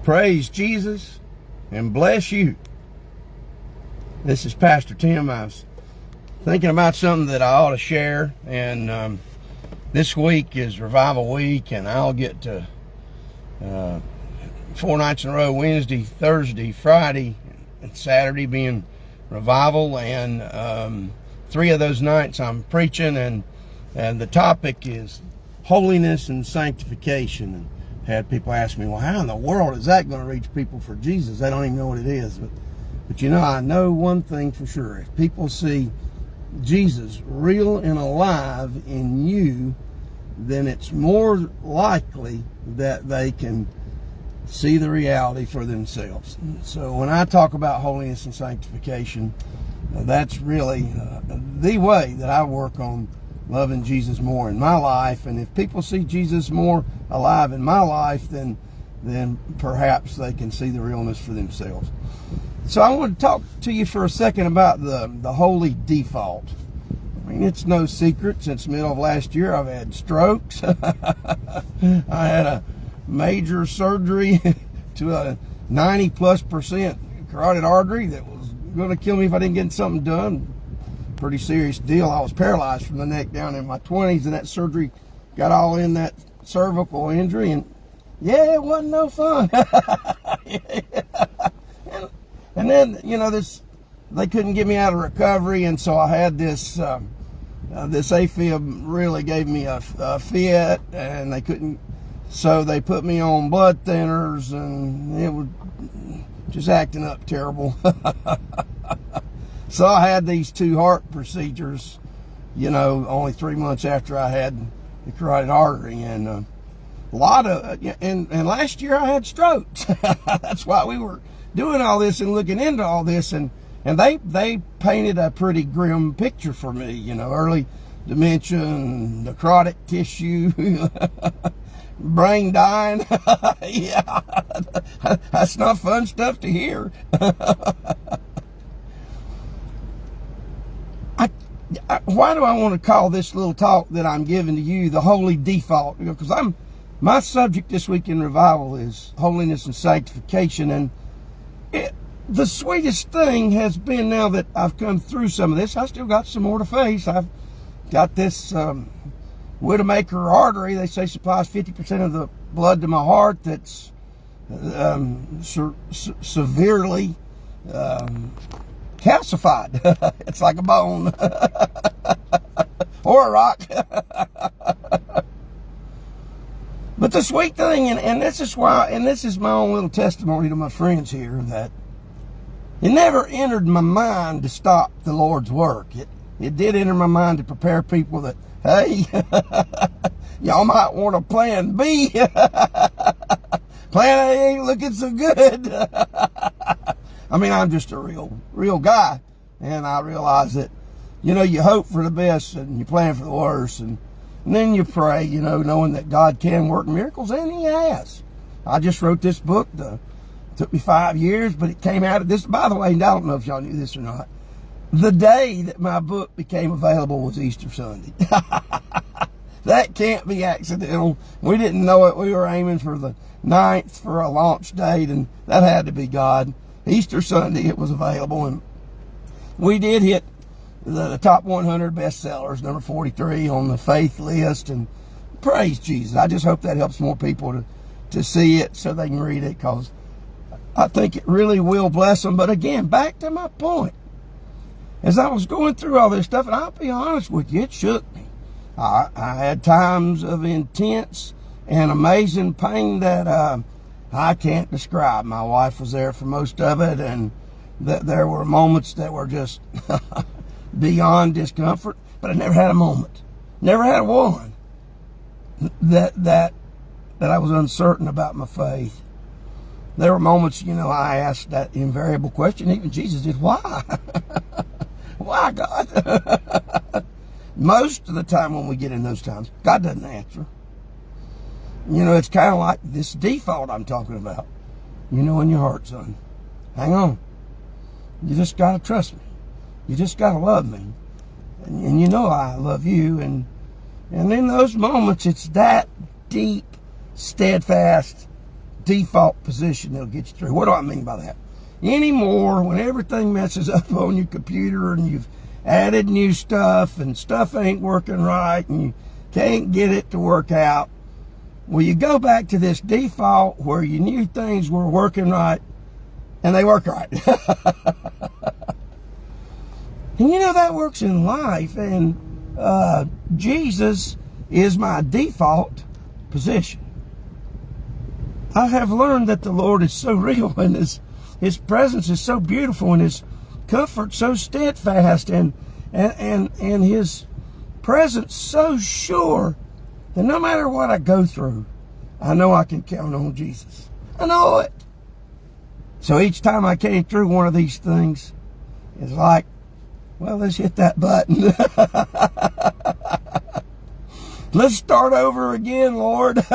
Praise Jesus and bless you. This is Pastor Tim. I was thinking about something that I ought to share, and this week is Revival Week, and I'll get to 4 nights in a row, Wednesday, Thursday, Friday, and Saturday being Revival, and 3 of those nights I'm preaching, and the topic is holiness and sanctification. And had people ask me, well, how in the world is that going to reach people for Jesus? They don't even know what it is. But you know, I know one thing for sure. If people see Jesus real and alive in you, then it's more likely that they can see the reality for themselves. So when I talk about holiness and sanctification, that's really the way that I work on loving Jesus more in my life. And if people see Jesus more alive in my life, then perhaps they can see the realness for themselves. So I want to talk to you for a second about the holy default. I mean, it's no secret, since the middle of last year I've had strokes. I had a major surgery to a 90+% carotid artery that was going to kill me if I didn't get something done. Pretty serious deal. I was paralyzed from the neck down in my 20s, and that surgery got all in that cervical injury, and yeah, it wasn't no fun. and then, you know, they couldn't get me out of recovery, and so I had this AFib really gave me a fit, and they couldn't, so they put me on blood thinners, and it was just acting up terrible. So I had these 2 heart procedures, you know, only 3 months after I had the carotid artery, and a lot of, and last year I had strokes. That's why we were doing all this and looking into all this, and they painted a pretty grim picture for me, you know, early dementia, necrotic tissue, brain dying. Yeah, that's not fun stuff to hear. Why do I want to call this little talk that I'm giving to you the holy default? Because my subject this week in Revival is holiness and sanctification, and the sweetest thing has been, now that I've come through some of this, I still got some more to face. I've got this Widowmaker artery, they say supplies 50% of the blood to my heart, that's severely calcified. It's like a bone or a rock. But the sweet thing, and this is why, and this is my own little testimony to my friends here, that it never entered my mind to stop the Lord's work. It did enter my mind to prepare people that, hey, y'all might want a plan B. Plan A ain't looking so good. I mean, I'm just a real guy, and I realize that, you know, you hope for the best and you plan for the worst, and then you pray, you know, knowing that God can work miracles, and He has. I just wrote this book. Took me 5 years, but it came out of this. By the way, I don't know if y'all knew this or not. The day that my book became available was Easter Sunday. That can't be accidental. We didn't know it. We were aiming for the 9th for a launch date, and that had to be God. Easter Sunday it was available, and we did hit the top 100 bestsellers, number 43 on the faith list, and praise Jesus. I just hope that helps more people to see it so they can read it, because I think it really will bless them. But again, back to my point, as I was going through all this stuff, and I'll be honest with you, it shook me. I had times of intense and amazing pain that I can't describe. My wife was there for most of it, and there were moments that were just beyond discomfort, but I never had a moment, never had one that I was uncertain about my faith. There were moments, you know, I asked that invariable question, even Jesus did, why? Why, God? Most of the time when we get in those times, God doesn't answer. You know, it's kind of like this default I'm talking about. You know in your heart, son, hang on. You just got to trust me. You just got to love me. And you know I love you. And in those moments, it's that deep, steadfast, default position that'll get you through. What do I mean by that? Anymore, when everything messes up on your computer and you've added new stuff and stuff ain't working right and you can't get it to work out, well, you go back to this default where you knew things were working right and they work right. And you know, that works in life, and Jesus is my default position. I have learned that the Lord is so real, and His presence is so beautiful, and His comfort so steadfast, and His presence so sure that no matter what I go through, I know I can count on Jesus. I know it. So each time I came through one of these things, it's like, well, let's hit that button. Let's start over again, Lord.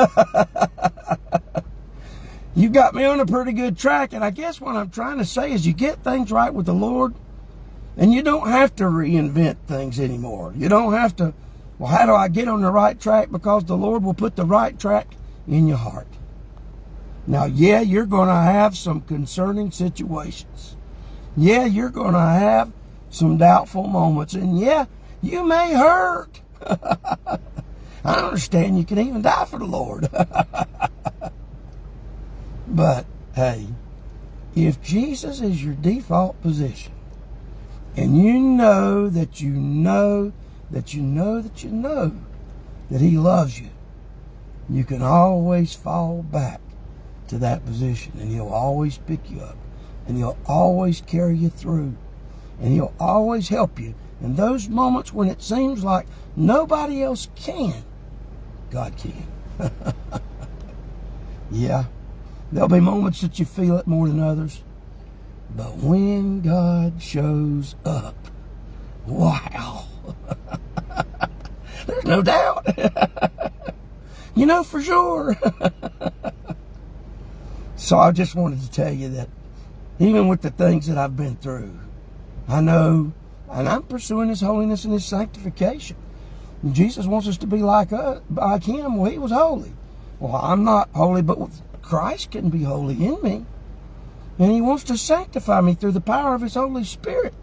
You got me on a pretty good track, and I guess what I'm trying to say is you get things right with the Lord, and you don't have to reinvent things anymore. You don't have to, well, how do I get on the right track? Because the Lord will put the right track in your heart. Now, yeah, you're going to have some concerning situations. Yeah, you're going to have some doubtful moments. And yeah, you may hurt. I understand you can even die for the Lord. But, hey, if Jesus is your default position, and you know that you know that you know that you know that He loves you, you can always fall back to that position, and He'll always pick you up, and He'll always carry you through, and He'll always help you. In those moments when it seems like nobody else can, God can. Yeah, there'll be moments that you feel it more than others, but when God shows up, wow, there's no doubt. You know for sure. So I just wanted to tell you that even with the things that I've been through, I know, and I'm pursuing His holiness and His sanctification. And Jesus wants us to be like Him. Well, He was holy. Well, I'm not holy, but Christ can be holy in me. And He wants to sanctify me through the power of His Holy Spirit.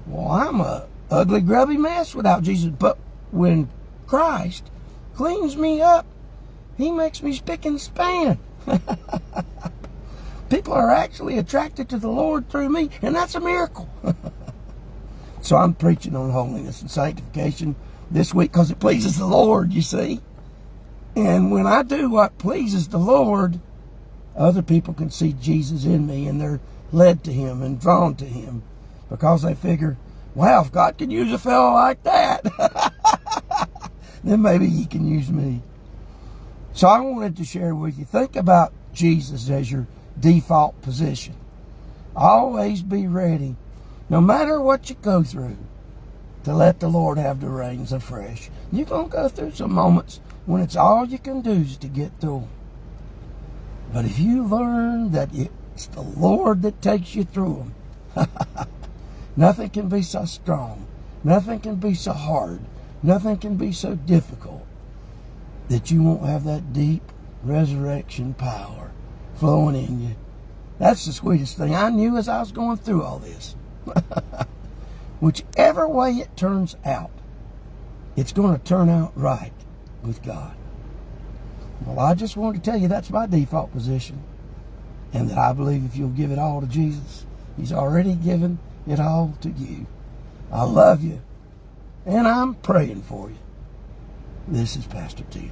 Well, I'm a ugly, grubby mess without Jesus. But when Christ cleans me up, He makes me spick and span. People are actually attracted to the Lord through me, and that's a miracle. So I'm preaching on holiness and sanctification this week because it pleases the Lord, you see. And when I do what pleases the Lord, other people can see Jesus in me, and they're led to Him and drawn to Him because they figure, wow, if God can use a fellow like that, then maybe He can use me. So I wanted to share with you, think about Jesus as your default position. Always be ready, no matter what you go through, to let the Lord have the reins afresh. You're going to go through some moments when it's all you can do is to get through them. But if you learn that it's the Lord that takes you through them, nothing can be so strong, nothing can be so hard, nothing can be so difficult that you won't have that deep resurrection power flowing in you. That's the sweetest thing I knew as I was going through all this. Whichever way it turns out, it's going to turn out right with God. Well, I just wanted to tell you that's my default position, and that I believe if you'll give it all to Jesus, He's already given it all to you. I love you, and I'm praying for you. This is Pastor Tim.